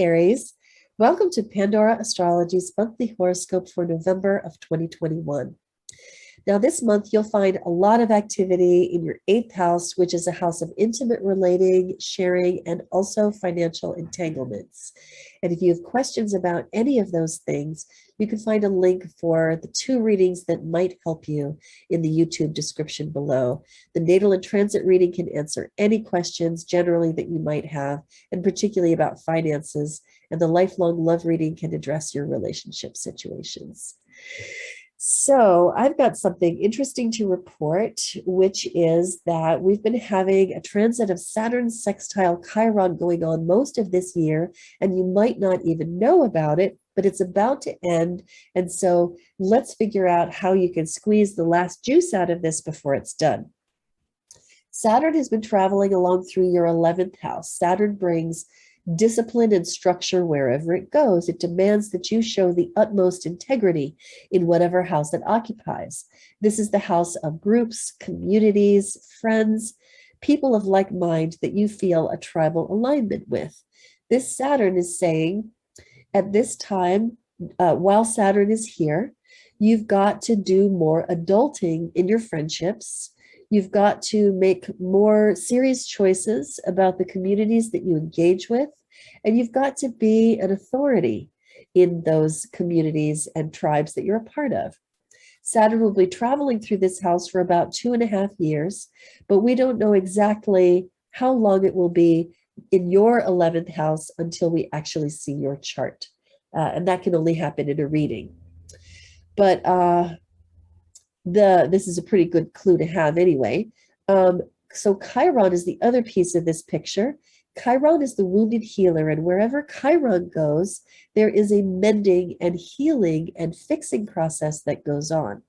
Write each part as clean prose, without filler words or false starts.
Aries. Welcome to Pandora Astrology's monthly horoscope for November of 2021. Now, this month, you'll find a lot of activity in your eighth house, which is a house of intimate relating, sharing, and also financial entanglements. And if you have questions about any of those things, you can find a link for the 2 readings that might help you in the YouTube description below. The natal and transit reading can answer any questions generally that you might have, and particularly about finances. And the lifelong love reading can address your relationship situations. So I've got something interesting to report, which is that we've been having a transit of Saturn sextile Chiron going on most of this year, and you might not even know about it, but it's about to end. And so let's figure out how you can squeeze the last juice out of this before it's done. Saturn has been traveling along through your 11th house. Saturn brings discipline and structure wherever it goes. It demands that you show the utmost integrity in whatever house it occupies. This is the house of groups, communities, friends, people of like mind that you feel a tribal alignment with. This Saturn is saying, at this time, while Saturn is here, you've got to do more adulting in your friendships. You've got to make more serious choices about the communities that you engage with, and you've got to be an authority in those communities and tribes that you're a part of. Saturn will be traveling through this house for about 2.5 years, but we don't know exactly how long it will be in your 11th house until we actually see your chart. And that can only happen in a reading. But this is a pretty good clue to have anyway. So Chiron is the other piece of this picture. Chiron is the wounded healer, and wherever Chiron goes, there is a mending and healing and fixing process that goes on.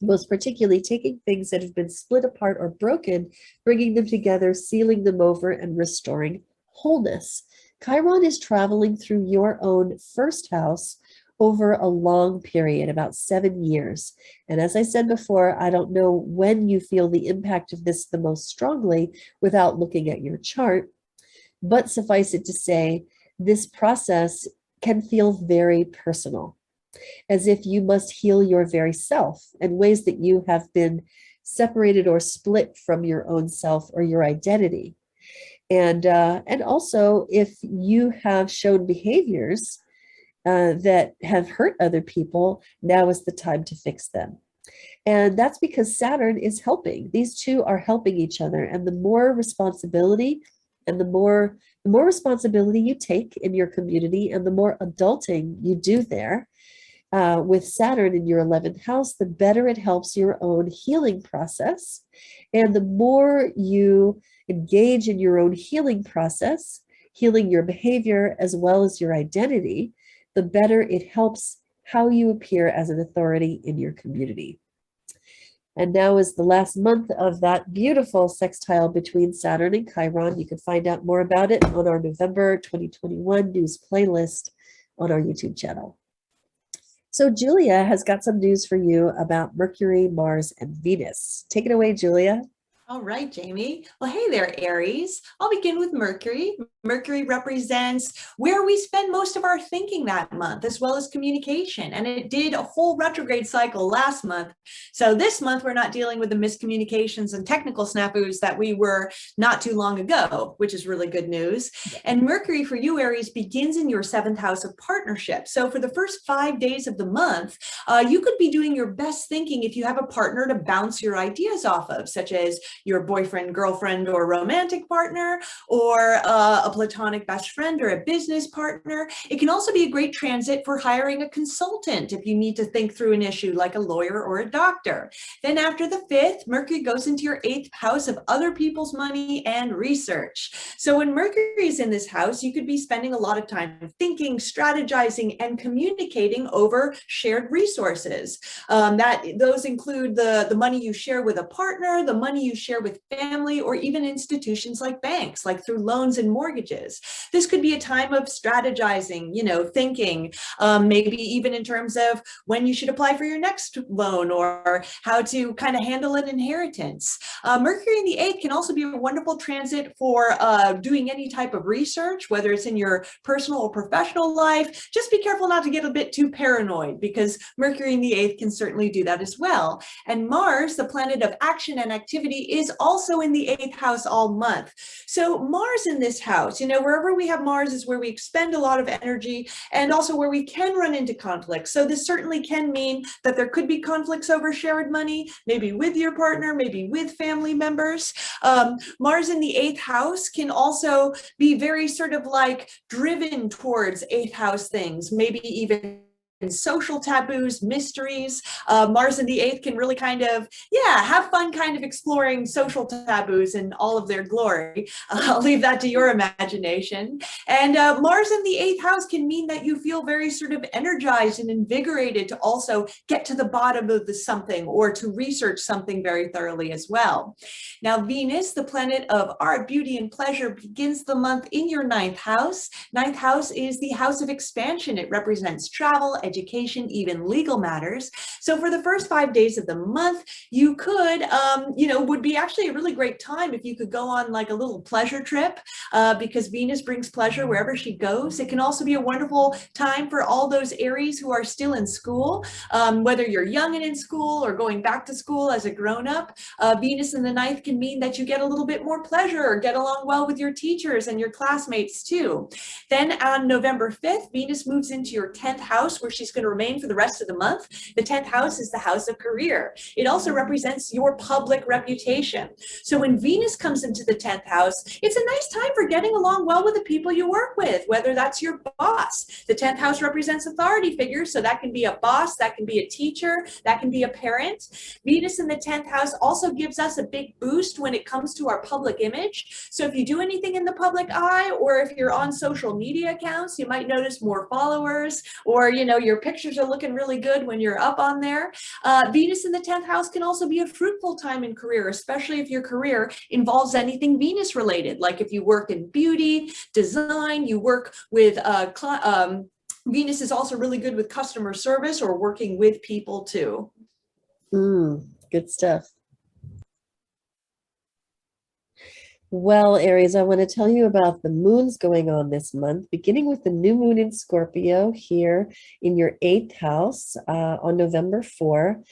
Most particularly taking things that have been split apart or broken, bringing them together, sealing them over, and restoring wholeness. Chiron is traveling through your own first house over a long period, about 7 years. And as I said before, I don't know when you feel the impact of this the most strongly without looking at your chart, but suffice it to say, this process can feel very personal, as if you must heal your very self in ways that you have been separated or split from your own self or your identity. And also, if you have shown behaviors that have hurt other people, now is the time to fix them. And that's because Saturn is helping. These two are helping each other. And the more responsibility and the more responsibility you take in your community and the more adulting you do there with Saturn in your 11th house, the better it helps your own healing process. And the more you engage in your own healing process, healing your behavior as well as your identity, the better it helps how you appear as an authority in your community. And now is the last month of that beautiful sextile between Saturn and Chiron. You can find out more about it on our November 2021 news playlist on our YouTube channel. So Julia has got some news for you about Mercury, Mars, and Venus. Take it away, Julia. All right, Jamie. Well, hey there, Aries. I'll begin with Mercury. Mercury represents where we spend most of our thinking that month, as well as communication. And it did a whole retrograde cycle last month. So this month, we're not dealing with the miscommunications and technical snafus that we were not too long ago, which is really good news. And Mercury for you, Aries, begins in your 7th house of partnership. So for the first 5 days of the month, you could be doing your best thinking if you have a partner to bounce your ideas off of, such as your boyfriend, girlfriend, or romantic partner, or a platonic best friend or a business partner. It can also be a great transit for hiring a consultant if you need to think through an issue like a lawyer or a doctor. Then after the 5th, Mercury goes into your 8th house of other people's money and research. So when Mercury is in this house, you could be spending a lot of time thinking, strategizing, and communicating over shared resources. Those include the money you share with a partner, the money you share with family or even institutions like banks, like through loans and mortgages. This could be a time of strategizing, thinking, maybe even in terms of when you should apply for your next loan or how to kind of handle an inheritance. Mercury in the 8th can also be a wonderful transit for doing any type of research, whether it's in your personal or professional life. Just be careful not to get a bit too paranoid, because Mercury in the 8th can certainly do that as well. And Mars, the planet of action and activity, is also in the 8th house all month. So Mars in this house, wherever we have Mars is where we expend a lot of energy and also where we can run into conflicts. So this certainly can mean that there could be conflicts over shared money, maybe with your partner, maybe with family members. Mars in the 8th house can also be very sort of like driven towards 8th house things, maybe even social taboos, mysteries. Mars in the 8th can really kind of, have fun kind of exploring social taboos in all of their glory. I'll leave that to your imagination. And Mars in the 8th house can mean that you feel very sort of energized and invigorated to also get to the bottom of the something or to research something very thoroughly as well. Now, Venus, the planet of art, beauty, and pleasure, begins the month in your 9th house. 9th house is the house of expansion. It represents travel, education, even legal matters. So for the first 5 days of the month, you could, would be actually a really great time if you could go on like a little pleasure trip, because Venus brings pleasure wherever she goes. It can also be a wonderful time for all those Aries who are still in school, whether you're young and in school or going back to school as a grown-up. Venus in the 9th can mean that you get a little bit more pleasure or get along well with your teachers and your classmates too. Then on November 5th, Venus moves into your 10th house, where she's going to remain for the rest of the month. The 10th house is the house of career. It also represents your public reputation. So when Venus comes into the 10th house, it's a nice time for getting along well with the people you work with, whether that's your boss. The 10th house represents authority figures, so that can be a boss, that can be a teacher, that can be a parent. Venus in the 10th house also gives us a big boost when it comes to our public image. So if you do anything in the public eye, or if you're on social media accounts, you might notice more followers, or your pictures are looking really good when you're up on there. Venus in the 10th house can also be a fruitful time in career, especially if your career involves anything Venus related, like if you work in beauty, design, you work with Venus is also really good with customer service or working with people too. Good stuff. Well, Aries, I want to tell you about the moons going on this month, beginning with the new moon in Scorpio here in your 8th house on November 4.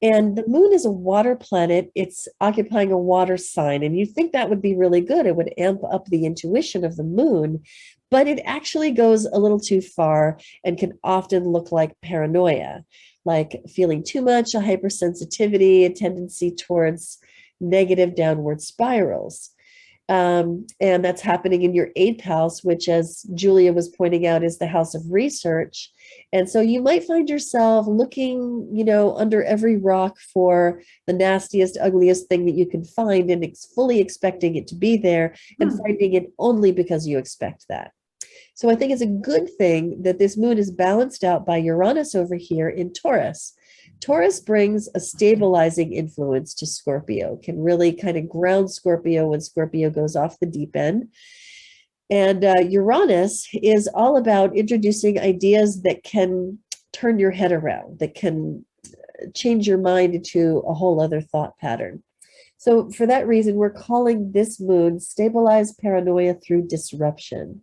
And the moon is a water planet. It's occupying a water sign. And you think that would be really good. It would amp up the intuition of the moon, but it actually goes a little too far and can often look like paranoia, like feeling too much, a hypersensitivity, a tendency towards negative downward spirals. And that's happening in your 8th house, which, as Julia was pointing out, is the house of research. And so you might find yourself looking, under every rock for the nastiest, ugliest thing that you can find and fully expecting it to be there and finding it only because you expect that. So I think it's a good thing that this moon is balanced out by Uranus over here in Taurus. Taurus brings a stabilizing influence to Scorpio, can really kind of ground Scorpio when Scorpio goes off the deep end. And Uranus is all about introducing ideas that can turn your head around, that can change your mind into a whole other thought pattern. So for that reason, we're calling this moon Stabilize Paranoia Through Disruption.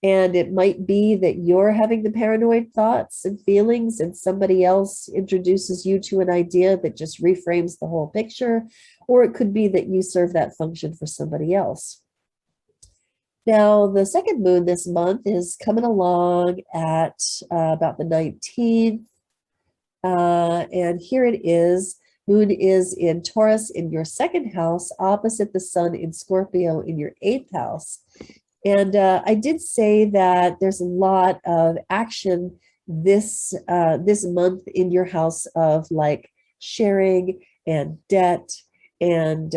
And it might be that you're having the paranoid thoughts and feelings, and somebody else introduces you to an idea that just reframes the whole picture, or it could be that you serve that function for somebody else. Now, the second moon this month is coming along at about the 19th. And here it is. Moon is in Taurus in your 2nd house, opposite the sun in Scorpio in your 8th house. And I did say that there's a lot of action this month in your house of like sharing and debt and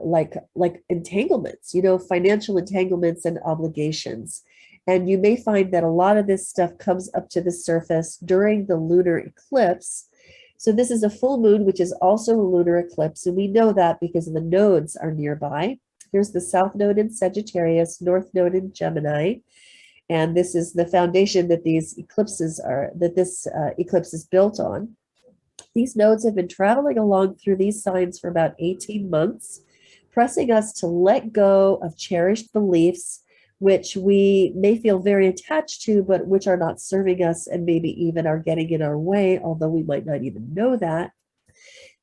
like entanglements, financial entanglements and obligations. And you may find that a lot of this stuff comes up to the surface during the lunar eclipse. So this is a full moon, which is also a lunar eclipse. And we know that because the nodes are nearby. Here's the South Node in Sagittarius, North Node in Gemini. And this is the foundation that this eclipse is built on. These nodes have been traveling along through these signs for about 18 months, pressing us to let go of cherished beliefs, which we may feel very attached to, but which are not serving us and maybe even are getting in our way, although we might not even know that.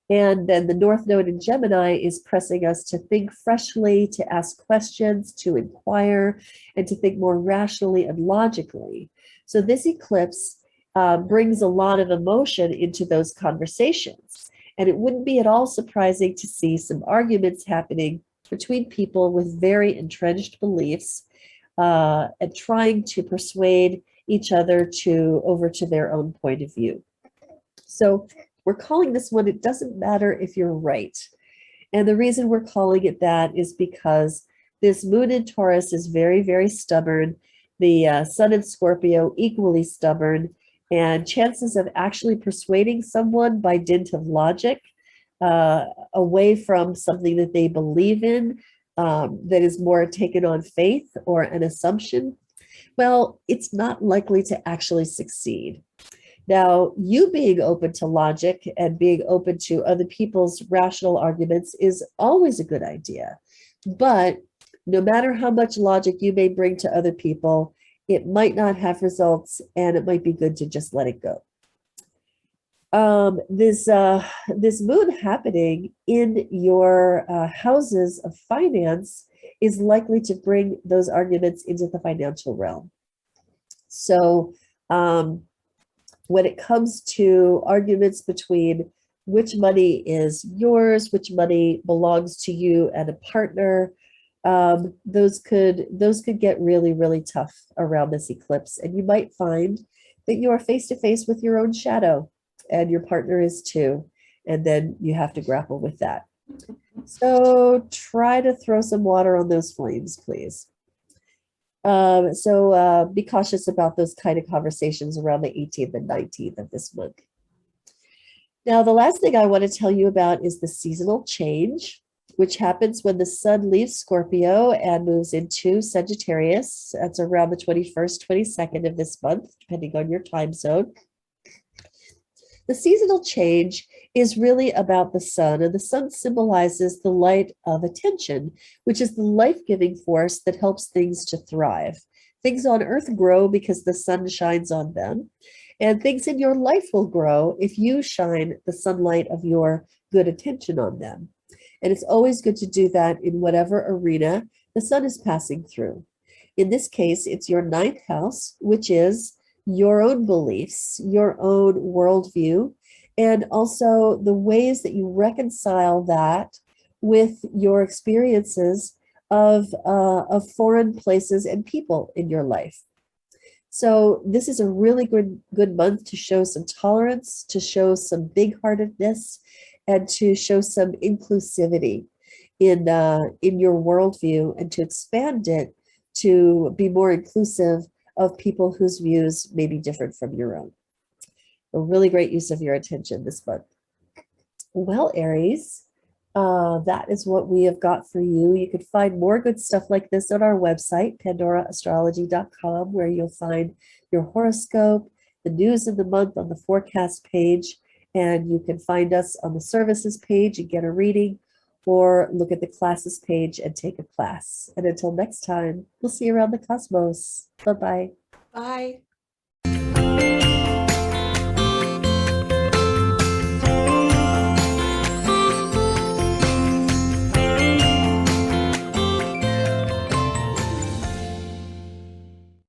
And then the North Node in Gemini is pressing us to think freshly, to ask questions, to inquire, and to think more rationally and logically. So this eclipse brings a lot of emotion into those conversations. And it wouldn't be at all surprising to see some arguments happening between people with very entrenched beliefs and trying to persuade each other over to their own point of view. So we're calling this one, it doesn't matter if you're right. And the reason we're calling it that is because this moon in Taurus is very, very stubborn. The sun in Scorpio, equally stubborn. And chances of actually persuading someone by dint of logic away from something that they believe in that is more taken on faith or an assumption, well, it's not likely to actually succeed. Now, you being open to logic and being open to other people's rational arguments is always a good idea. But no matter how much logic you may bring to other people, it might not have results, and it might be good to just let it go. This moon happening in your houses of finance is likely to bring those arguments into the financial realm. So when it comes to arguments between which money is yours, which money belongs to you and a partner, those could get really, really tough around this eclipse. And you might find that you are face to face with your own shadow, and your partner is too. And then you have to grapple with that. So try to throw some water on those flames, please. Be cautious about those kind of conversations around the 18th and 19th of this month. Now, the last thing I want to tell you about is the seasonal change, which happens when the sun leaves Scorpio and moves into Sagittarius. That's around the 21st, 22nd of this month, depending on your time zone. The seasonal change is really about the sun, and the sun symbolizes the light of attention, which is the life-giving force that helps things to thrive. Things on earth grow because the sun shines on them, and things in your life will grow if you shine the sunlight of your good attention on them. And it's always good to do that in whatever arena the sun is passing through. In this case, it's your ninth house, which is your own beliefs, your own worldview, and also the ways that you reconcile that with your experiences of foreign places and people in your life. So this is a really good month to show some tolerance, to show some big-heartedness, and to show some inclusivity in your worldview, and to expand it to be more inclusive of people whose views may be different from your own. A really great use of your attention this month. Well, Aries, that is what we have got for you. You can find more good stuff like this on our website, pandoraastrology.com, where you'll find your horoscope, the news of the month on the forecast page, and you can find us on the services page and get a reading, or look at the classes page and take a class. And until next time, we'll see you around the cosmos. Bye-bye. Bye.